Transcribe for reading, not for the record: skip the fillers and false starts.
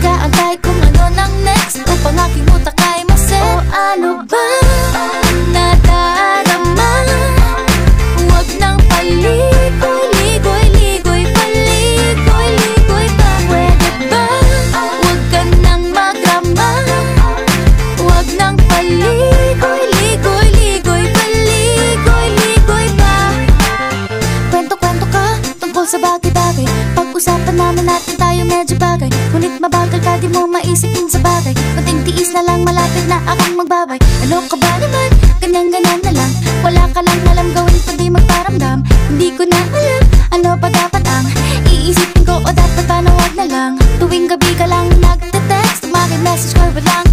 nag-aantay kung ano nang next upang aking utak ay maset. O ano ba nadarama? Huwag nang paligoy-ligoy, ligoy, paligoy-ligoy pa. Pwede ba? Huwag ka nang magrama. Huwag nang paligoy-ligoy, ligoy, paligoy-ligoy pa. Kwento-kwento ka tungkol sa bagay-bagay. Pag-usapan naman natin tayo medyo bagay. Ngunit mabagal ka, di mo maisipin sa bagay. Kunting tiis na lang, malapit na akong magbabay. Ano ka ba naman? Ganyan-ganyan na lang. Wala ka lang alam gawin kundi magparamdam. Hindi ko na alam, ano pa dapat ang iisipin ko o dapat ba na wag na lang. Tuwing gabi ka lang nagte-text, tumaki message ko walang